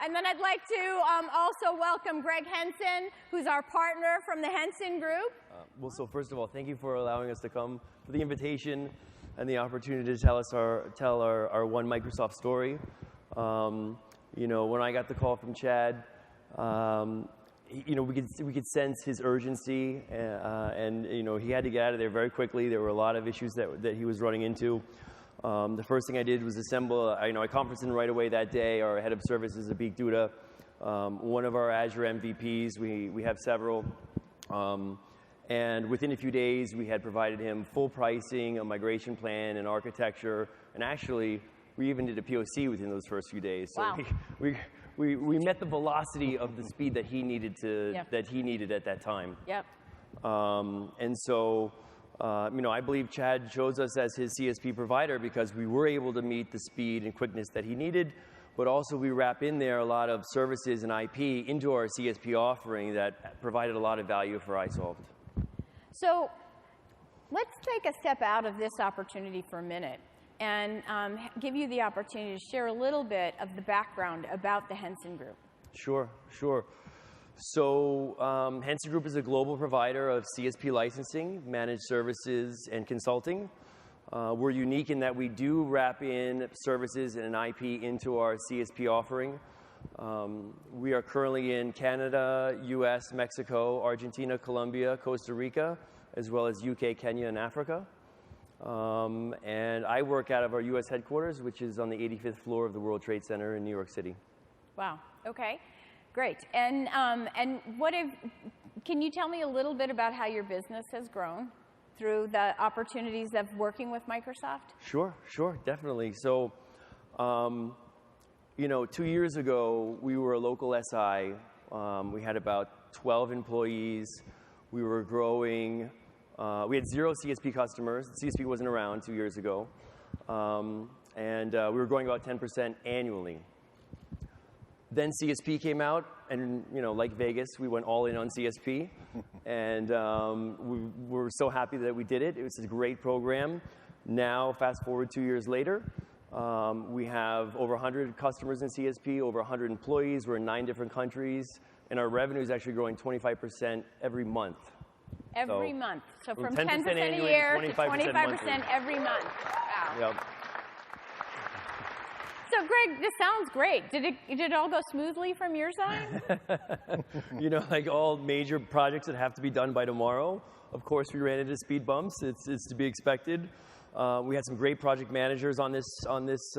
And then I'd like to also welcome Greg Henson, who's our partner from the Henson Group. Well, so first of all, thank you for allowing us to come, for the invitation and the opportunity to tell our One Microsoft story. You know, when I got the call from Chad, you know, we could sense his urgency, and you know, he had to get out of there very quickly. There were a lot of issues that he was running into. The first thing I did was assemble, I conferenced in right away that day. Our head of services, Abik Duda, one of our Azure MVPs. We have several. And within a few days, we had provided him full pricing, a migration plan, an architecture, and actually, we even did a POC within those first few days. So wow. we met the velocity of the speed that he needed that he needed at that time. Yep. And so, you know, I believe Chad chose us as his CSP provider because we were able to meet the speed and quickness that he needed, but also we wrap in there a lot of services and IP into our CSP offering that provided a lot of value for iSolved. So let's take a step out of this opportunity for a minute and give you the opportunity to share a little bit of the background about the Henson Group. Sure, sure. So Henson Group is a global provider of CSP licensing, managed services, and consulting. We're unique in that we do wrap in services and an IP into our CSP offering. We are currently in Canada, US, Mexico, Argentina, Colombia, Costa Rica, as well as UK, Kenya, and Africa. And I work out of our US headquarters, which is on the 85th floor of the World Trade Center in New York City. Wow, okay, great. And can you tell me a little bit about how your business has grown through the opportunities of working with Microsoft? Sure, sure, definitely. So, you know, 2 years ago, we were a local SI. We had about 12 employees. We were growing. We had 0 CSP customers. CSP wasn't around 2 years ago. And we were growing about 10% annually. Then CSP came out, and you know, like Vegas, we went all in on CSP. And we were so happy that we did it. It was a great program. Now, fast forward 2 years later, we have over 100 customers in CSP, over 100 employees. We're in 9 different countries, and our revenue is actually growing 25% every month. Every month. So from 10% 10% a year to 25% every month. Wow. Yep. So Greg, this sounds great. Did it all go smoothly from your side? You know, like all major projects that have to be done by tomorrow, of course we ran into speed bumps. It's to be expected. We had some great project managers on this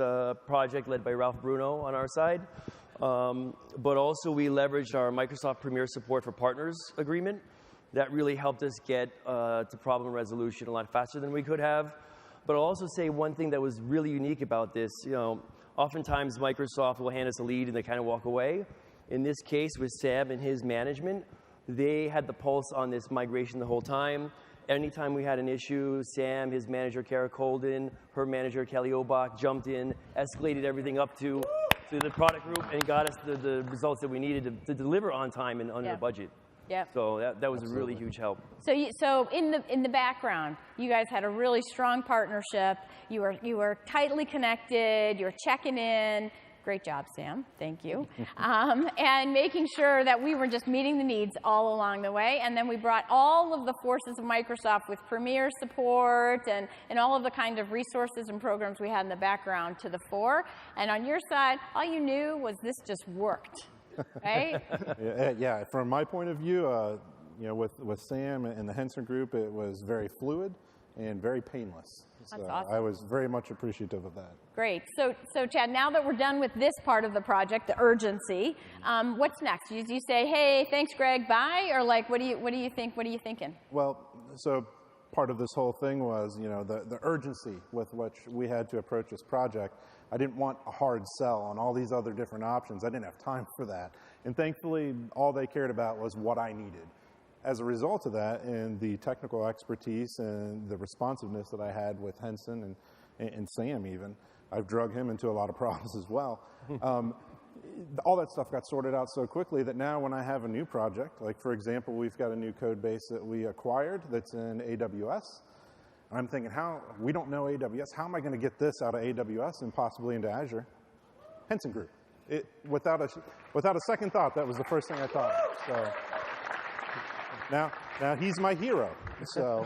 project led by Ralph Bruno on our side. But also we leveraged our Microsoft Premier Support for Partners agreement. That really helped us get to problem resolution a lot faster than we could have. But I'll also say one thing that was really unique about this, you know, oftentimes Microsoft will hand us a lead and they kind of walk away. In this case with Sam and his management, they had the pulse on this migration the whole time. Anytime we had an issue, Sam, his manager Kara Colden, her manager Kelly Obach jumped in, escalated everything up to the product group and got us the results that we needed to deliver on time and under budget. Yep. So that was a really huge help. So in the background, you guys had a really strong partnership. You were tightly connected. You were checking in. Great job, Sam. Thank you. And making sure that we were just meeting the needs all along the way. And then we brought all of the forces of Microsoft with Premier support and all of the kind of resources and programs we had in the background to the fore. And on your side, all you knew was this just worked. Right? Yeah, from my point of view, you know, with Sam and the Henson Group, it was very fluid and very painless. That's awesome. I was very much appreciative of that. Great. So Chad, now that we're done with this part of the project, the urgency, what's next? Do you say, hey, thanks, Greg, bye? Or like, what do you think? What are you thinking? Well, so part of this whole thing was, you know, the urgency with which we had to approach this project. I didn't want a hard sell on all these other different options. I didn't have time for that. And thankfully, all they cared about was what I needed. As a result of that, and the technical expertise and the responsiveness that I had with Henson and Sam even, I've drug him into a lot of problems as well. All that stuff got sorted out so quickly that now when I have a new project, like for example, we've got a new code base that we acquired that's in AWS. I'm thinking, we don't know AWS. How am I going to get this out of AWS and possibly into Azure? Henson Group. without a second thought, that was the first thing I thought. So now he's my hero. So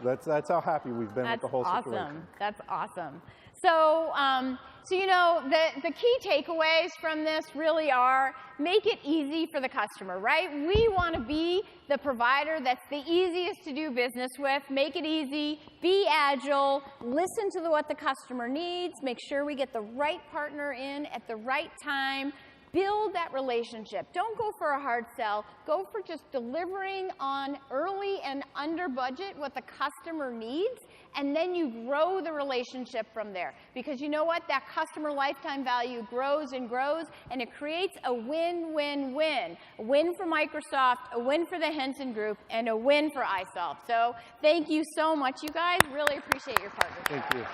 that's how happy we've been with the whole situation. That's awesome. So, you know, the key takeaways from this really are make it easy for the customer, right? We want to be the provider that's the easiest to do business with. Make it easy, be agile, listen to what the customer needs, make sure we get the right partner in at the right time. Build that relationship. Don't go for a hard sell. Go for just delivering on early and under budget what the customer needs, and then you grow the relationship from there. Because you know what? That customer lifetime value grows and grows, and it creates a win-win-win. A win for Microsoft, a win for the Henson Group, and a win for iSolved. So thank you so much, you guys. Really appreciate your partnership. Thank you.